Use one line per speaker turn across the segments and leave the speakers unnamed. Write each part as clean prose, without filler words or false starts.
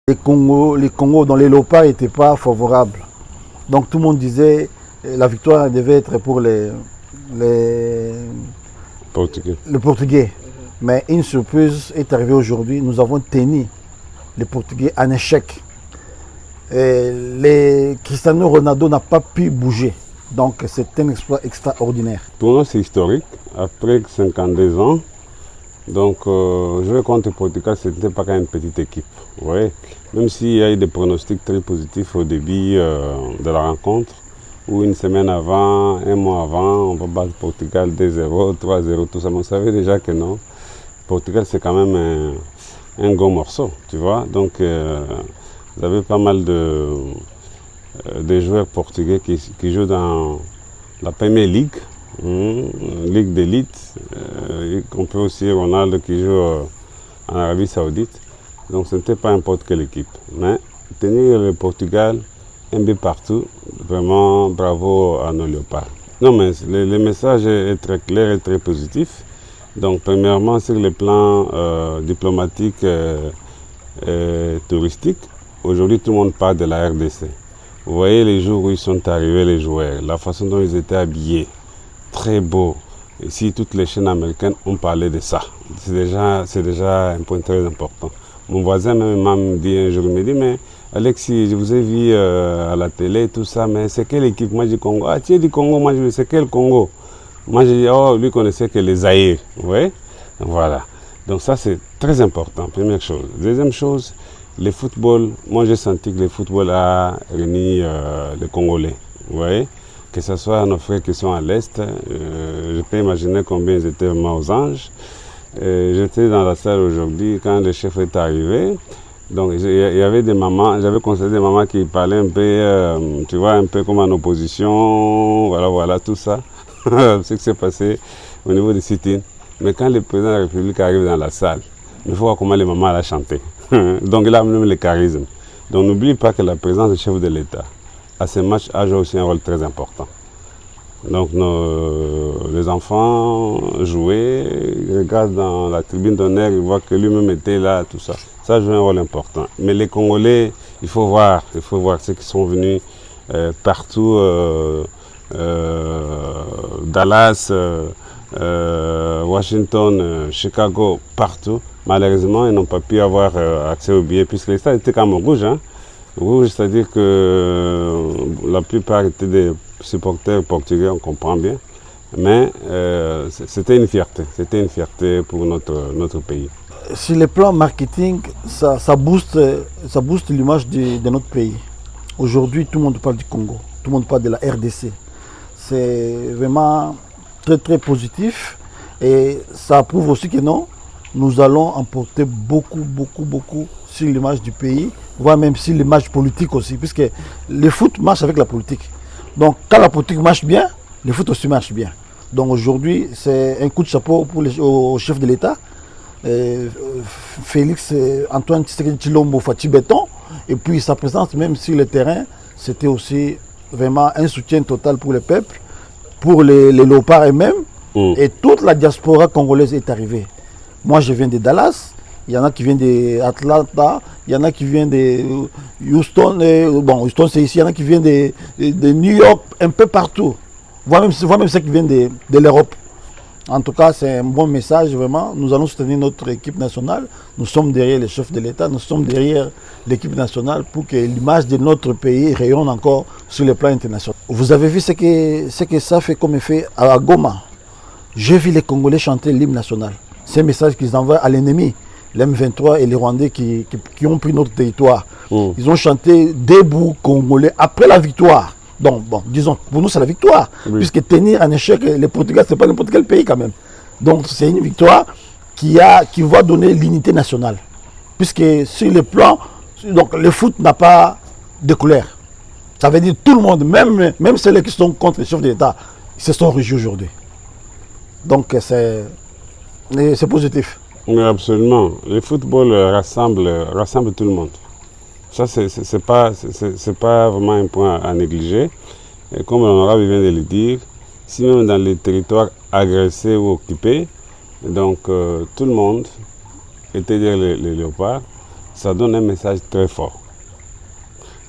Les Congos dans les Léopards n'étaient pas favorables. Donc tout le monde disait que la victoire devait être pour les Portugais. Mais une surprise est arrivée aujourd'hui. Nous avons tenu les Portugais en échec. Cristiano Ronaldo n'a pas pu bouger. Donc c'est un exploit extraordinaire.
Pour nous, c'est historique. Après 52 ans, donc jouer contre le Portugal, ce n'était pas une petite équipe. Ouais. Même s'il y a eu des pronostics très positifs au début de la rencontre, où une semaine avant, un mois avant, on va battre le Portugal 2-0, 3-0, tout ça. Mais on savait déjà que non. Le Portugal, c'est quand même un gros morceau, tu vois. Donc, vous avez pas mal de joueurs portugais qui jouent dans la Premier League, Ligue d'élite. On peut aussi Ronaldo qui joue en Arabie Saoudite. Donc ce n'était pas n'importe quelle équipe. Mais tenir le Portugal, un but partout, vraiment bravo à nos léopards. Non mais le message est très clair et très positif. Donc premièrement sur le plan diplomatique et touristique, aujourd'hui tout le monde parle de la RDC. Vous voyez les jours où ils sont arrivés les joueurs, la façon dont ils étaient habillés, très beau. Ici toutes les chaînes américaines ont parlé de ça. C'est déjà un point très important. Mon voisin m'a dit un jour, il me dit, mais Alexis, je vous ai vu à la télé, tout ça, mais c'est quelle équipe? Moi, je dis Congo. Ah, tu es du Congo? Moi, je dis, c'est quel Congo? Moi, je dis, oh, lui connaissait que les Zaïre. Oui, voilà. Donc ça, c'est très important, première chose. Deuxième chose, le football, moi, j'ai senti que le football a réuni les Congolais. Vous voyez? Que ce soit nos frères qui sont à l'Est, je peux imaginer combien ils étaient vraiment aux anges. J'étais dans la salle aujourd'hui quand le chef est arrivé. Donc il y avait des mamans, j'avais constaté des mamans qui parlaient un peu, tu vois, un peu comme en opposition, voilà, tout ça. Ce qui s'est passé au niveau des sit-ins. Mais quand le président de la République arrive dans la salle, il faut voir comment les mamans ont chanté. Donc il a même le charisme. Donc n'oublie pas que la présence du chef de l'État à ces matchs a joué aussi un rôle très important. Donc les enfants jouaient, ils regardent dans la tribune d'honneur, ils voient que lui-même était là, tout ça. Ça joue un rôle important. Mais les Congolais, il faut voir ceux qui sont venus partout, Dallas, Washington, Chicago, partout. Malheureusement, ils n'ont pas pu avoir accès aux billets puisque les stades étaient quand même rouges. Hein. Rouge, c'est-à-dire que la plupart étaient des supporters portugais, on comprend bien. Mais c'était une fierté pour notre pays.
Sur le plan marketing, ça booste l'image de notre pays. Aujourd'hui, tout le monde parle du Congo, tout le monde parle de la RDC. C'est vraiment très très positif et ça prouve aussi que non, nous allons emporter beaucoup sur l'image du pays, voire même sur l'image politique aussi, puisque le foot marche avec la politique. Donc quand la politique marche bien, le foot aussi marche bien. Donc aujourd'hui, c'est un coup de chapeau au chef de l'État, Félix Antoine Tshisekedi Tshilombo Fachi Béton, et puis sa présence même sur le terrain, c'était aussi vraiment un soutien total pour le peuple, pour les léopards eux-mêmes, et toute la diaspora congolaise est arrivée. Moi, je viens de Dallas, il y en a qui viennent d'Atlanta, il y en a qui viennent de Houston, Houston c'est ici, il y en a qui viennent de New York, un peu partout, voire même ceux qui viennent de l'Europe. En tout cas, c'est un bon message, vraiment. Nous allons soutenir notre équipe nationale. Nous sommes derrière les chefs de l'État, nous sommes derrière l'équipe nationale pour que l'image de notre pays rayonne encore sur le plan international. Vous avez vu ce que ça fait comme effet à Goma. J'ai vu les Congolais chanter l'hymne national. C'est un message qu'ils envoient à l'ennemi, les M23 et les Rwandais qui ont pris notre territoire. Ils ont chanté Debout Congolais après la victoire. Donc, bon, disons, pour nous, c'est la victoire. Oui. Puisque tenir en échec les Portugais, ce n'est pas n'importe quel pays quand même. Donc, c'est une victoire qui va donner l'unité nationale. Puisque sur le plan, donc, le foot n'a pas de couleur. Ça veut dire tout le monde, même ceux qui sont contre les chefs de l'État, ils se sont réjouis aujourd'hui. Donc, c'est positif.
Oui, absolument. Le football rassemble tout le monde. Ça, c'est pas vraiment un point à négliger. Et comme l'honorable vient de le dire, si même dans les territoires agressés ou occupés, donc tout le monde était derrière les léopards. ça donne un message très fort.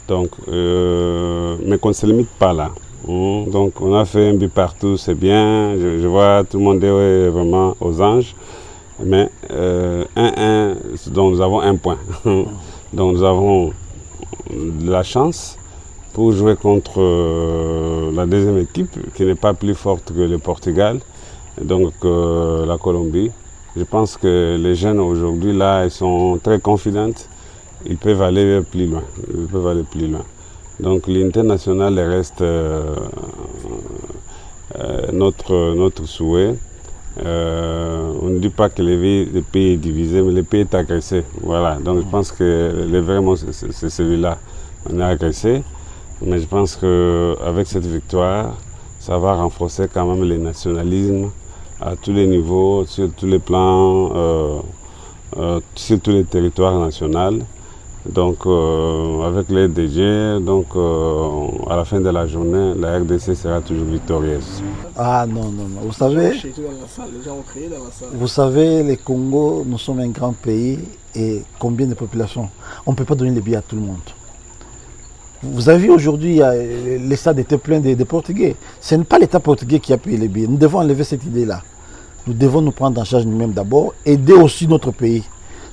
Donc, mais qu'on ne se limite pas là. Donc, on a fait un but partout, c'est bien. Je vois tout le monde est vraiment aux anges. Mais 1-1, donc nous avons un point. Donc, nous avons de la chance pour jouer contre la deuxième équipe qui n'est pas plus forte que le Portugal, donc la Colombie. Je pense que les jeunes aujourd'hui, là, ils sont très confidents. Ils peuvent aller plus loin. Ils peuvent aller plus loin. Donc l'unité nationale reste notre souhait. On ne dit pas que le pays est divisé, mais le pays est agressé. Voilà. Donc je pense que vraiment c'est celui-là. On est agressé. Mais je pense qu'avec cette victoire, ça va renforcer quand même le nationalisme à tous les niveaux, sur tous les plans, sur tous les territoires nationaux. Donc avec les DG, donc à la fin de la journée, la RDC sera toujours victorieuse.
Ah non, non, non. Vous savez, les Congo, nous sommes un grand pays et combien de populations? On ne peut pas donner les billets à tout le monde. Vous avez vu aujourd'hui, les stades étaient pleins de Portugais. Ce n'est pas l'État portugais qui a payé les billets. Nous devons enlever cette idée-là. Nous devons nous prendre en charge nous-mêmes d'abord, aider aussi notre pays.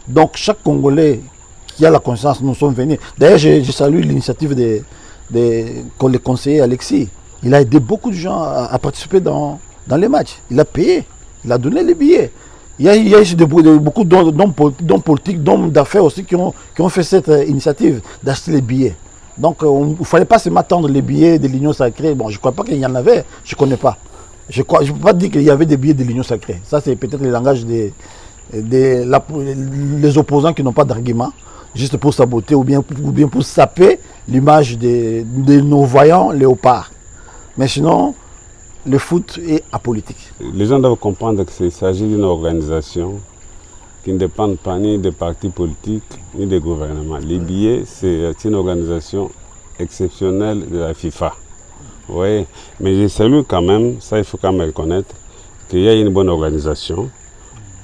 Donc chaque Congolais qui a la conscience, nous sommes venus. D'ailleurs, je salue l'initiative des conseillers Alexis. Il a aidé beaucoup de gens à participer dans les matchs. Il a payé, il a donné les billets. Il y a beaucoup d'hommes politiques, d'hommes d'affaires aussi qui ont fait cette initiative d'acheter les billets. Donc, il ne fallait pas se m'attendre les billets de l'Union Sacrée. Bon, je ne crois pas qu'il y en avait, je ne connais pas. Je ne peux pas dire qu'il y avait des billets de l'Union Sacrée. Ça, c'est peut-être le langage des opposants qui n'ont pas d'argument, juste pour saboter ou bien pour saper l'image de nos voyants léopards. Mais sinon, le foot est apolitique.
Les gens doivent comprendre qu'il s'agit d'une organisation qui ne dépend pas ni des partis politiques ni des gouvernements. Les billets, c'est une organisation exceptionnelle de la FIFA. Oui, mais je salue quand même, ça il faut quand même reconnaître, qu'il y a une bonne organisation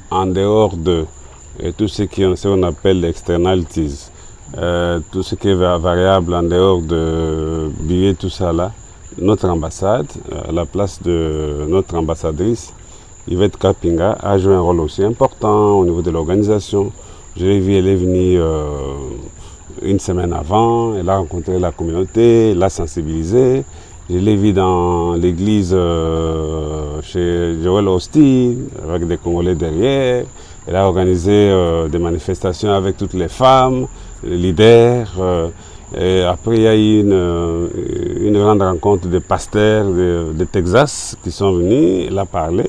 en dehors de tout ce qu'on appelle l'externalities, tout ce qui est variable en dehors de billets, tout ça là. Notre ambassade, à la place de notre ambassadrice, Yvette Kapinga, a joué un rôle aussi important au niveau de l'organisation. Je l'ai vu, elle est venue une semaine avant, elle a rencontré la communauté, elle l'a sensibilisée. Je l'ai vu dans l'église chez Joël Austin, avec des Congolais derrière. Elle a organisé des manifestations avec toutes les femmes, les leaders. Et après, il y a eu une grande rencontre des pasteurs de Texas qui sont venus, elle a parlé.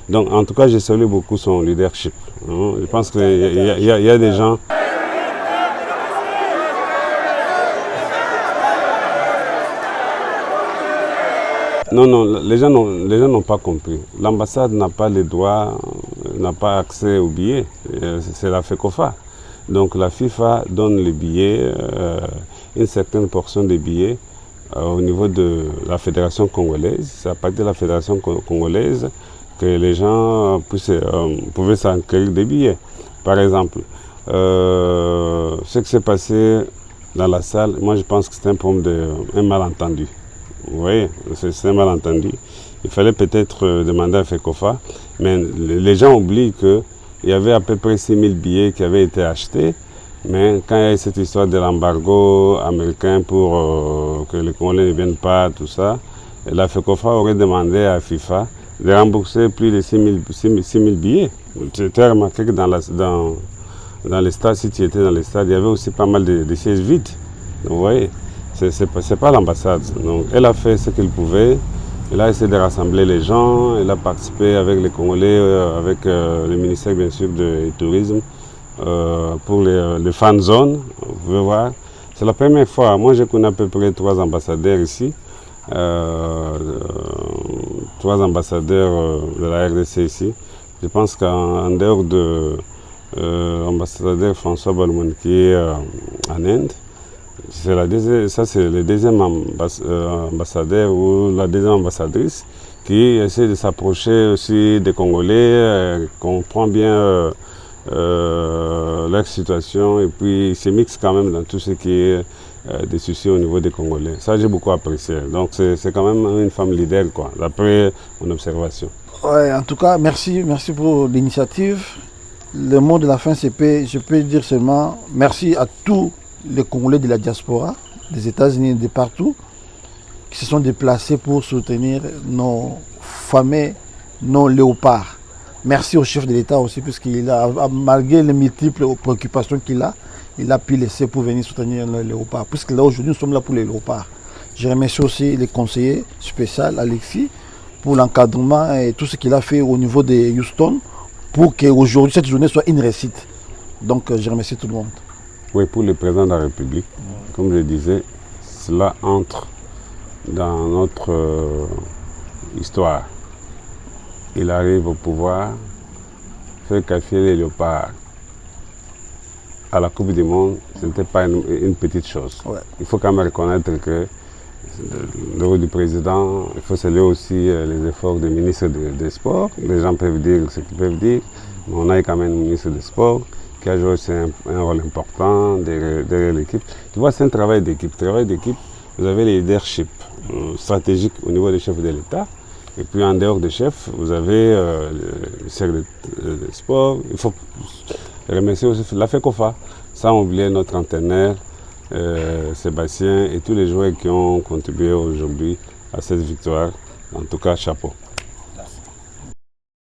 Donc, en tout cas, je salue beaucoup son leadership. Je pense qu'il y a des gens... Non, les gens n'ont pas compris. L'ambassade n'a pas les droits, n'a pas accès aux billets. C'est la FECOFA. Donc la FIFA donne les billets, une certaine portion des billets au niveau de la fédération congolaise. C'est à partir de la fédération congolaise que les gens pouvaient s'enquérir des billets. Par exemple, ce qui s'est passé dans la salle, moi je pense que c'est un problème un malentendu. Vous voyez, c'est un malentendu. Il fallait peut-être demander à FECOFA, mais les gens oublient qu'il y avait à peu près 6 000 billets qui avaient été achetés, mais quand il y a eu cette histoire de l'embargo américain pour que les Congolais ne viennent pas, tout ça, la FECOFA aurait demandé à FIFA de rembourser plus de 6 000 billets. Tu as remarqué que dans les stades, si tu étais dans les stades, il y avait aussi pas mal de sièges vides. Vous voyez, c'est pas l'ambassade. Donc, elle a fait ce qu'elle pouvait. Elle a essayé de rassembler les gens. Elle a participé avec les Congolais, avec le ministère bien sûr du Tourisme, pour les fan zones. Vous pouvez voir. C'est la première fois. Moi, je connais à peu près 3 ambassadeurs ici. 3 ambassadeurs de la RDC ici. Je pense qu'en dehors de l'ambassadeur François Balmoun qui est en Inde, c'est le deuxième ambassadeur ou la deuxième ambassadrice qui essaie de s'approcher aussi des Congolais, comprend bien leur situation, et puis ils se mixent quand même dans tout ce qui est des soucis au niveau des Congolais. Ça, j'ai beaucoup apprécié. Donc, c'est quand même une femme leader, quoi, d'après mon observation.
Ouais, en tout cas, merci pour l'initiative. Le mot de la fin, je peux dire seulement merci à tous les Congolais de la diaspora, des États-Unis et de partout, qui se sont déplacés pour soutenir nos fameux, nos léopards. Merci au chef de l'État aussi, puisqu'il a, malgré les multiples préoccupations qu'il a, il a pu laisser pour venir soutenir les léopards. Puisque là, aujourd'hui, nous sommes là pour les léopards. Je remercie aussi les conseillers spéciaux, Alexis, pour l'encadrement et tout ce qu'il a fait au niveau de Houston, pour qu'aujourd'hui, cette journée soit une réussite. Donc, je remercie tout le monde.
Oui, pour le président de la République, comme je disais, cela entre dans notre histoire. Il arrive au pouvoir, faire qualifier les léopards à la Coupe du Monde, ce n'était pas une petite chose. Ouais. Il faut quand même reconnaître que le rôle du président, il faut saluer aussi les efforts du ministre des Sports. Les gens peuvent dire ce qu'ils peuvent dire, mais on a quand même un ministre des Sports qui a joué aussi un rôle important derrière l'équipe. Tu vois, c'est un travail d'équipe. Vous avez les leaderships stratégiques au niveau des chefs de l'État. Et puis en dehors des chefs, vous avez le cercle de sport. Il faut remercier aussi la FECOFA, sans oublier notre entraîneur Sébastien et tous les joueurs qui ont contribué aujourd'hui à cette victoire. En tout cas, chapeau.